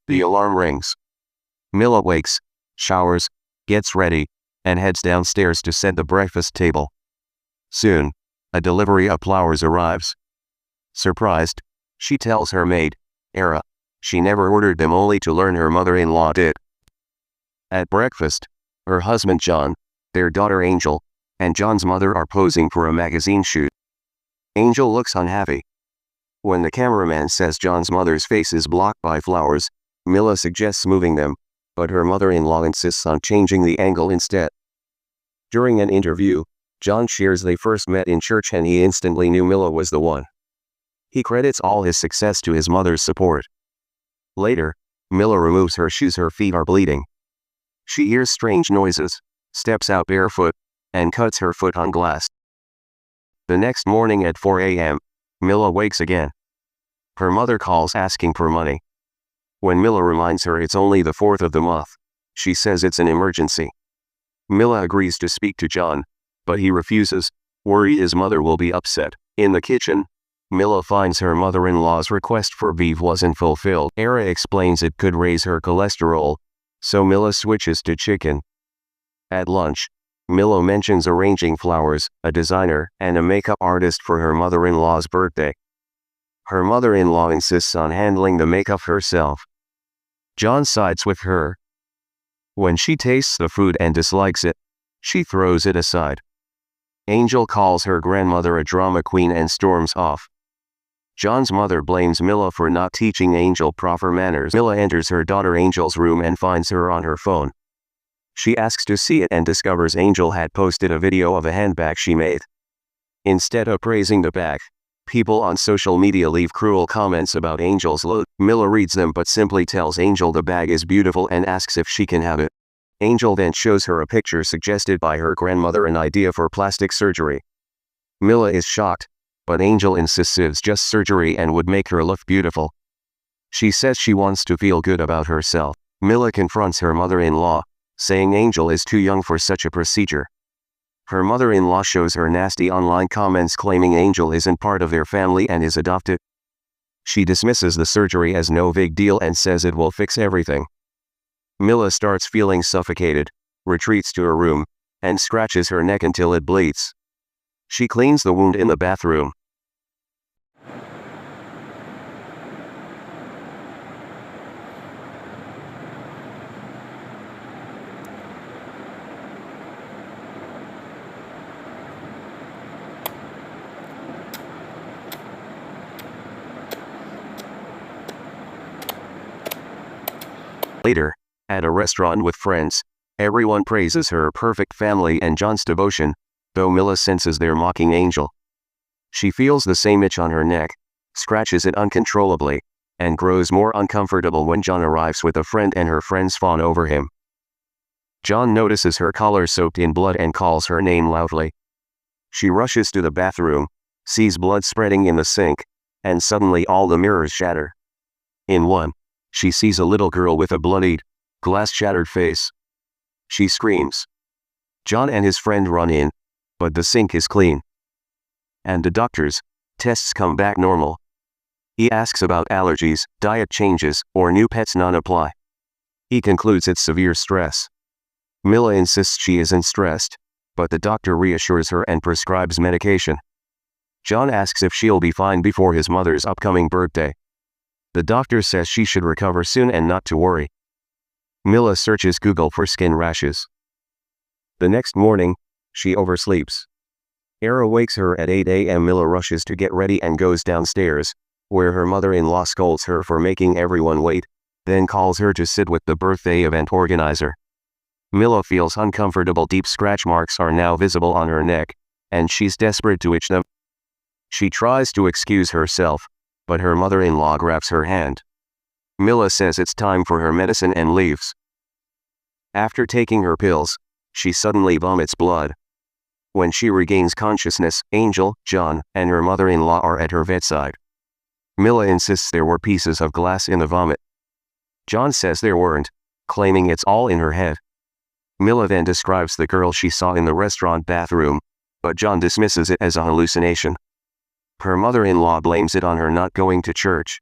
The alarm rings. Milla wakes, showers, gets ready, and heads downstairs to set the breakfast table. Soon, a delivery of flowers arrives. Surprised, she tells her maid, Era, she never ordered them only to learn her mother-in-law did. At breakfast, her husband John, their daughter Angel, and John's mother are posing for a magazine shoot. Angel looks unhappy. When the cameraman says John's mother's face is blocked by flowers, Milla suggests moving them, but her mother-in-law insists on changing the angle instead. During an interview, John shares they first met in church and he instantly knew Milla was the one. He credits all his success to his mother's support. Later, Milla removes her shoes. Her feet are bleeding. She hears strange noises, steps out barefoot, and cuts her foot on glass. The next morning at 4 a.m., Milla wakes again. Her mother calls asking for money. When Milla reminds her it's only the 4th of the month, she says it's an emergency. Milla agrees to speak to John, but he refuses, worried his mother will be upset. In the kitchen, Milla finds her mother-in-law's request for beef wasn't fulfilled. Era explains it could raise her cholesterol, so Milla switches to chicken. At lunch, Milla mentions arranging flowers, a designer, and a makeup artist for her mother-in-law's birthday. Her mother-in-law insists on handling the makeup herself. John sides with her. When she tastes the food and dislikes it, she throws it aside. Angel calls her grandmother a drama queen and storms off. John's mother blames Milla for not teaching Angel proper manners. Milla enters her daughter Angel's room and finds her on her phone. She asks to see it and discovers Angel had posted a video of a handbag she made. Instead of praising the bag, people on social media leave cruel comments about Angel's look. Milla reads them but simply tells Angel the bag is beautiful and asks if she can have it. Angel then shows her a picture suggested by her grandmother, an idea for plastic surgery. Milla is shocked, but Angel insists it's just surgery and would make her look beautiful. She says she wants to feel good about herself. Milla confronts her mother-in-law, saying Angel is too young for such a procedure. Her mother-in-law shows her nasty online comments claiming Angel isn't part of their family and is adopted. She dismisses the surgery as no big deal and says it will fix everything. Milla starts feeling suffocated, retreats to her room, and scratches her neck until it bleeds. She cleans the wound in the bathroom. Later, at a restaurant with friends, everyone praises her perfect family and John's devotion, though Milla senses they're mocking Angel. She feels the same itch on her neck, scratches it uncontrollably, and grows more uncomfortable when John arrives with a friend and her friends fawn over him. John notices her collar soaked in blood and calls her name loudly. She rushes to the bathroom, sees blood spreading in the sink, and suddenly all the mirrors shatter. In one, she sees a little girl with a bloodied, glass-shattered face. She screams. John and his friend run in, but the sink is clean. And the doctor's tests come back normal. He asks about allergies, diet changes, or new pets none apply. He concludes it's severe stress. Milla insists she isn't stressed, but the doctor reassures her and prescribes medication. John asks if she'll be fine before his mother's upcoming birthday. The doctor says she should recover soon and not to worry. Milla searches Google for skin rashes. The next morning, she oversleeps. Era wakes her at 8 a.m. Milla rushes to get ready and goes downstairs, where her mother-in-law scolds her for making everyone wait, then calls her to sit with the birthday event organizer. Milla feels uncomfortable. Deep scratch marks are now visible on her neck, and she's desperate to itch them. She tries to excuse herself, but her mother-in-law grabs her hand. Milla says it's time for her medicine and leaves. After taking her pills, she suddenly vomits blood. When she regains consciousness, Angel, John, and her mother-in-law are at her bedside. Milla insists there were pieces of glass in the vomit. John says there weren't, claiming it's all in her head. Milla then describes the girl she saw in the restaurant bathroom, but John dismisses it as a hallucination. Her mother-in-law blames it on her not going to church.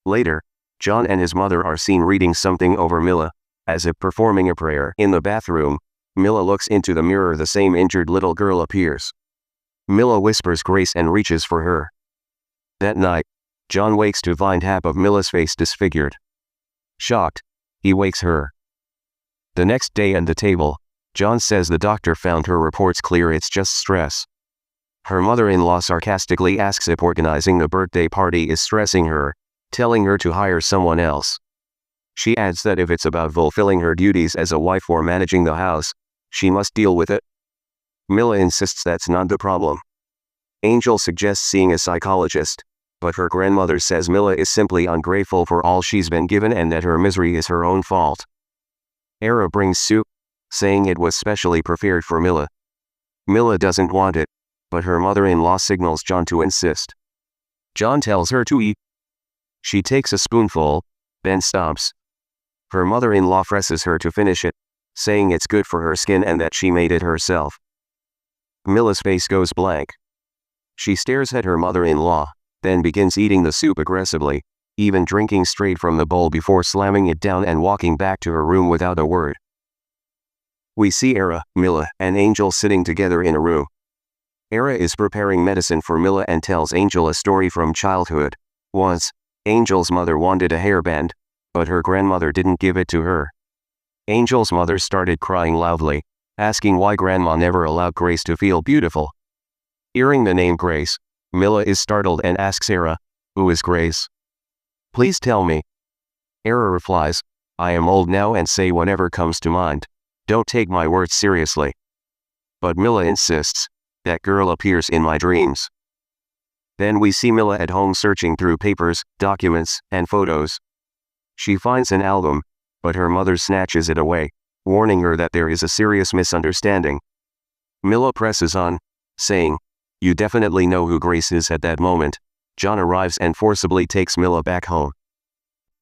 Later, John and his mother are seen reading something over Milla, as if performing a prayer. In the bathroom, Milla looks into the mirror. The same injured little girl appears. Milla whispers Grace and reaches for her. That night, John wakes to find half of Milla's face disfigured. Shocked, he wakes her. The next day at the table, John says the doctor found her reports clear, it's just stress. Her mother-in-law sarcastically asks if organizing the birthday party is stressing her, telling her to hire someone else. She adds that if it's about fulfilling her duties as a wife or managing the house, she must deal with it. Milla insists that's not the problem. Angel suggests seeing a psychologist, but her grandmother says Milla is simply ungrateful for all she's been given and that her misery is her own fault. Era brings soup, saying it was specially prepared for Milla. Milla doesn't want it, but her mother-in-law signals John to insist. John tells her to eat. She takes a spoonful, then stops. Her mother-in-law presses her to finish it, saying it's good for her skin and that she made it herself. Milla's face goes blank. She stares at her mother-in-law, then begins eating the soup aggressively, even drinking straight from the bowl before slamming it down and walking back to her room without a word. We see Era, Milla, and Angel sitting together in a room. Era is preparing medicine for Milla and tells Angel a story from childhood. Once, Angel's mother wanted a hairband, but her grandmother didn't give it to her. Angel's mother started crying loudly, asking why grandma never allowed Grace to feel beautiful. Hearing the name Grace, Milla is startled and asks Era, "Who is Grace? Please tell me." Era replies, "I am old now and say whatever comes to mind. Don't take my words seriously." But Milla insists, "That girl appears in my dreams." Then we see Milla at home searching through papers, documents, and photos. She finds an album, but her mother snatches it away, warning her that there is a serious misunderstanding. Milla presses on, saying, "You definitely know who Grace is." At that moment, John arrives and forcibly takes Milla back home.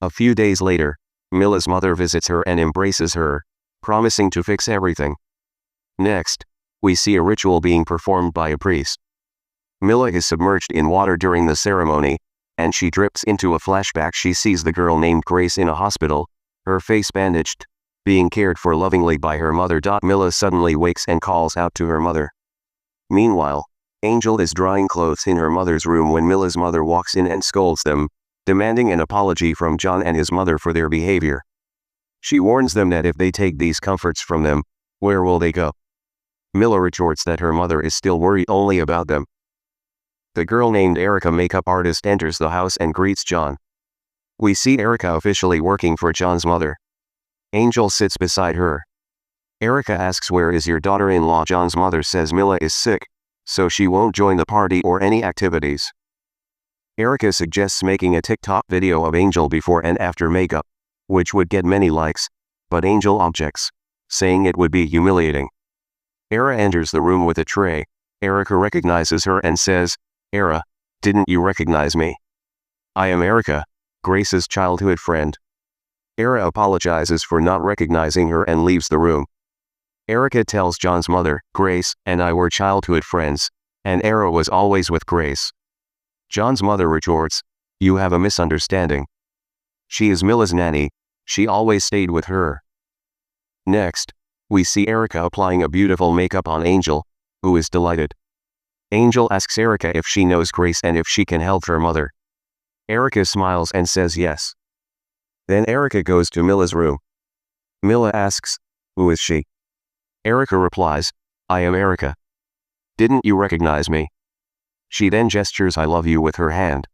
A few days later, Milla's mother visits her and embraces her, promising to fix everything. Next, we see a ritual being performed by a priest. Milla is submerged in water during the ceremony, and she drifts into a flashback. She sees the girl named Grace in a hospital, her face bandaged, being cared for lovingly by her mother. Milla suddenly wakes and calls out to her mother. Meanwhile, Angel is drying clothes in her mother's room when Milla's mother walks in and scolds them, demanding an apology from John and his mother for their behavior. She warns them that if they take these comforts from them, where will they go? Milla retorts that her mother is still worried only about them. The girl named Erica, makeup artist, enters the house and greets John. We see Erica officially working for John's mother. Angel sits beside her. Erica asks, "Where is your daughter-in-law?" John's mother says Milla is sick, so she won't join the party or any activities. Erica suggests making a TikTok video of Angel before and after makeup, which would get many likes, but Angel objects, saying it would be humiliating. Era enters the room with a tray. Erica recognizes her and says, "Era, didn't you recognize me? I am Erica, Grace's childhood friend." Era apologizes for not recognizing her and leaves the room. Erica tells John's mother, "Grace and I were childhood friends, and Era was always with Grace." John's mother retorts, "You have a misunderstanding. She is Milla's nanny, she always stayed with her." Next, we see Erica applying a beautiful makeup on Angel, who is delighted. Angel asks Erica if she knows Grace and if she can help her mother. Erica smiles and says yes. Then Erica goes to Milla's room. Milla asks, "Who is she?" Erica replies, "I am Erica. Didn't you recognize me?" She then gestures "I love you" with her hand.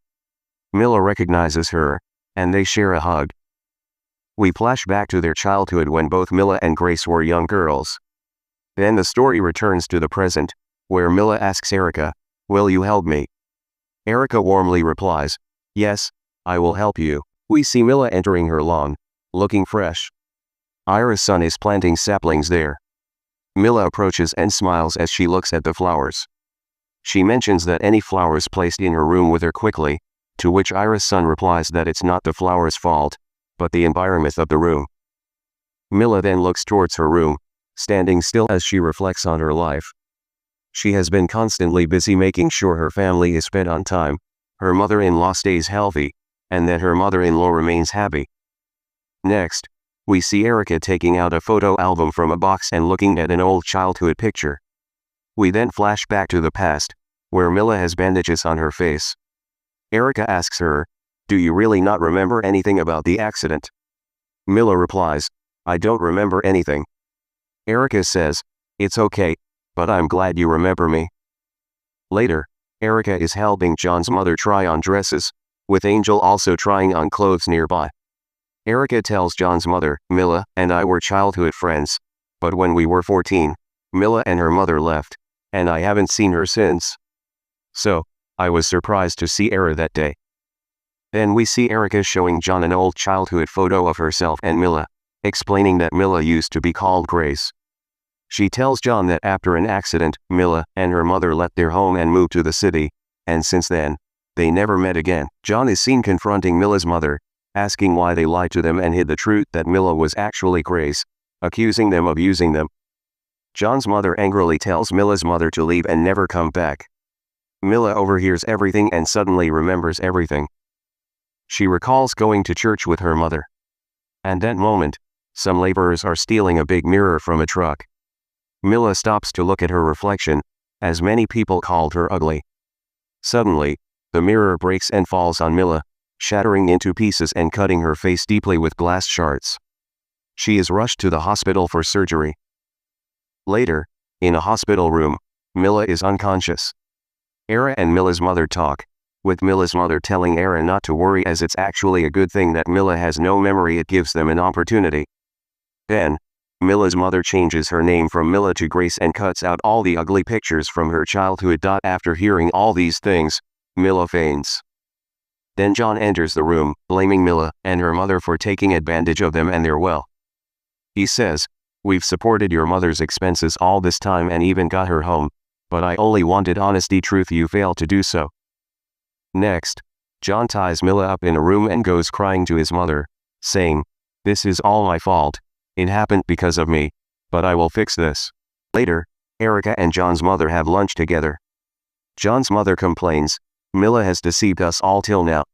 Milla recognizes her, and they share a hug. We flash back to their childhood when both Milla and Grace were young girls. Then the story returns to the present, where Milla asks Erica, "Will you help me?" Erica warmly replies, "Yes, I will help you." We see Milla entering her lawn, looking fresh. Ira's son is planting saplings there. Milla approaches and smiles as she looks at the flowers. She mentions that any flowers placed in her room wither quickly, to which Ira's son replies that it's not the flowers' fault, but the environment of the room. Milla then looks towards her room, standing still as she reflects on her life. She has been constantly busy making sure her family is fed on time, her mother-in-law stays healthy, and that her mother-in-law remains happy. Next, we see Erica taking out a photo album from a box and looking at an old childhood picture. We then flash back to the past, where Milla has bandages on her face. Erica asks her, "Do you really not remember anything about the accident?" Milla replies, "I don't remember anything." Erica says, "It's okay, but I'm glad you remember me." Later, Erica is helping John's mother try on dresses, with Angel also trying on clothes nearby. Erica tells John's mother, "Milla and I were childhood friends, but when we were 14, Milla and her mother left, and I haven't seen her since. So, I was surprised to see Era that day." Then we see Erica showing John an old childhood photo of herself and Milla, explaining that Milla used to be called Grace. She tells John that after an accident, Milla and her mother left their home and moved to the city, and since then, they never met again. John is seen confronting Milla's mother, asking why they lied to them and hid the truth that Milla was actually Grace, accusing them of using them. John's mother angrily tells Milla's mother to leave and never come back. Milla overhears everything and suddenly remembers everything. She recalls going to church with her mother. At that moment, some laborers are stealing a big mirror from a truck. Milla stops to look at her reflection, as many people called her ugly. Suddenly, the mirror breaks and falls on Milla, shattering into pieces and cutting her face deeply with glass shards. She is rushed to the hospital for surgery. Later, in a hospital room, Milla is unconscious. Era and Milla's mother talk, with Milla's mother telling Era not to worry as it's actually a good thing that Milla has no memory, it gives them an opportunity. Then, Milla's mother changes her name from Milla to Grace and cuts out all the ugly pictures from her childhood. After hearing all these things, Milla faints. Then John enters the room, blaming Milla and her mother for taking advantage of them and their well. He says, "We've supported your mother's expenses all this time and even got her home, but I only wanted honesty, truth, you failed to do so." Next, John ties Milla up in a room and goes crying to his mother, saying, "This is all my fault. It happened because of me, but I will fix this." Later, Erica and John's mother have lunch together. John's mother complains, "Milla has deceived us all till now."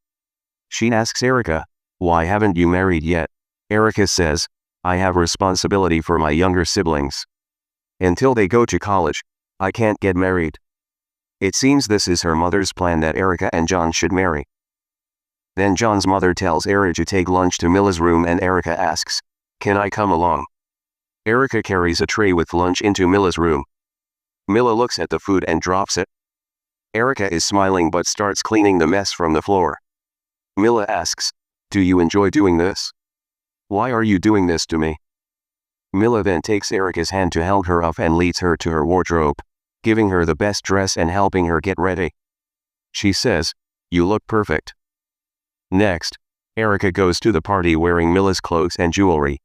She asks Erica, "Why haven't you married yet?" Erica says, "I have responsibility for my younger siblings. Until they go to college, I can't get married." It seems this is her mother's plan that Erica and John should marry. Then John's mother tells Erica to take lunch to Milla's room and Erica asks, "Can I come along?" Erica carries a tray with lunch into Milla's room. Milla looks at the food and drops it. Erica is smiling but starts cleaning the mess from the floor. Milla asks, "Do you enjoy doing this? Why are you doing this to me?" Milla then takes Erica's hand to help her up and leads her to her wardrobe, giving her the best dress and helping her get ready. She says, "You look perfect." Next, Erica goes to the party wearing Milla's clothes and jewelry.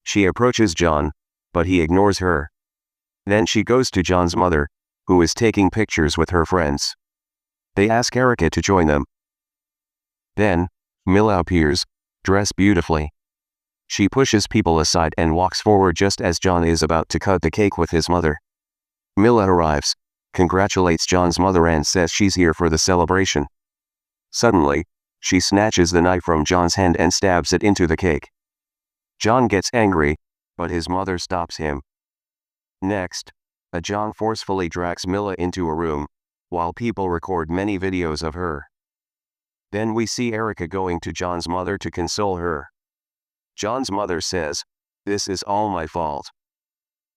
She approaches John, but he ignores her. Then she goes to John's mother, who is taking pictures with her friends. They ask Erica to join them. Then, Milla appears, dressed beautifully. She pushes people aside and walks forward just as John is about to cut the cake with his mother. Milla arrives, congratulates John's mother and says she's here for the celebration. Suddenly, she snatches the knife from John's hand and stabs it into the cake. John gets angry, but his mother stops him. Next, John forcefully drags Milla into a room, while people record many videos of her. Then we see Erica going to John's mother to console her. John's mother says, "This is all my fault.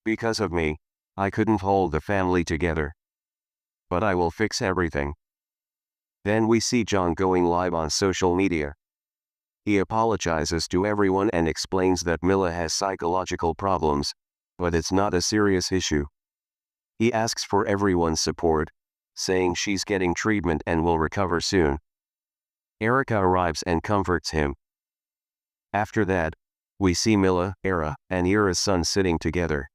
Because of me, I couldn't hold the family together. But I will fix everything." Then we see John going live on social media. He apologizes to everyone and explains that Milla has psychological problems, but it's not a serious issue. He asks for everyone's support, saying she's getting treatment and will recover soon. Erica arrives and comforts him. After that, we see Milla, Era, and Era's son sitting together.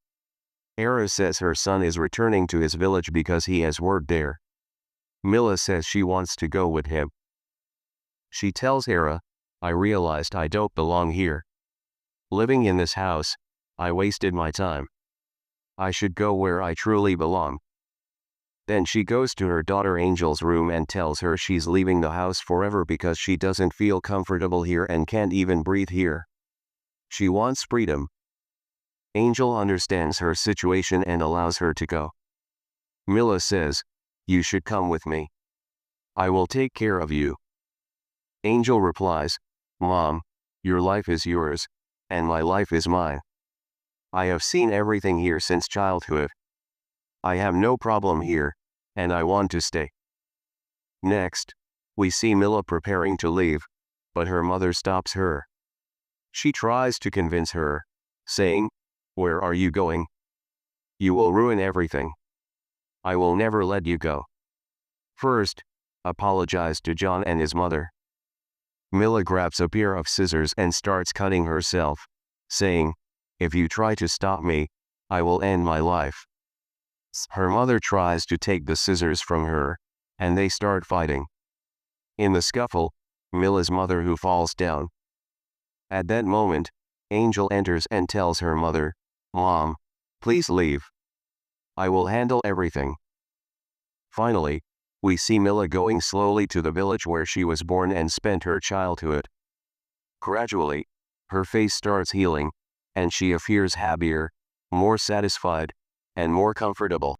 Era says her son is returning to his village because he has work there. Milla says she wants to go with him. She tells Era, "I realized I don't belong here. Living in this house, I wasted my time. I should go where I truly belong." Then she goes to her daughter Angel's room and tells her she's leaving the house forever because she doesn't feel comfortable here and can't even breathe here. She wants freedom. Angel understands her situation and allows her to go. Milla says, "You should come with me. I will take care of you." Angel replies, "Mom, your life is yours, and my life is mine. I have seen everything here since childhood. I have no problem here, and I want to stay." Next, we see Milla preparing to leave, but her mother stops her. She tries to convince her, saying, "Where are you going? You will ruin everything. I will never let you go. First, apologize to John and his mother." Milla grabs a pair of scissors and starts cutting herself, saying, "If you try to stop me, I will end my life." Her mother tries to take the scissors from her, and they start fighting. In the scuffle, Milla's mother who falls down. At that moment, Angel enters and tells her mother, "Mom, please leave. I will handle everything." Finally, we see Milla going slowly to the village where she was born and spent her childhood. Gradually, her face starts healing, and she appears happier, more satisfied, and more comfortable.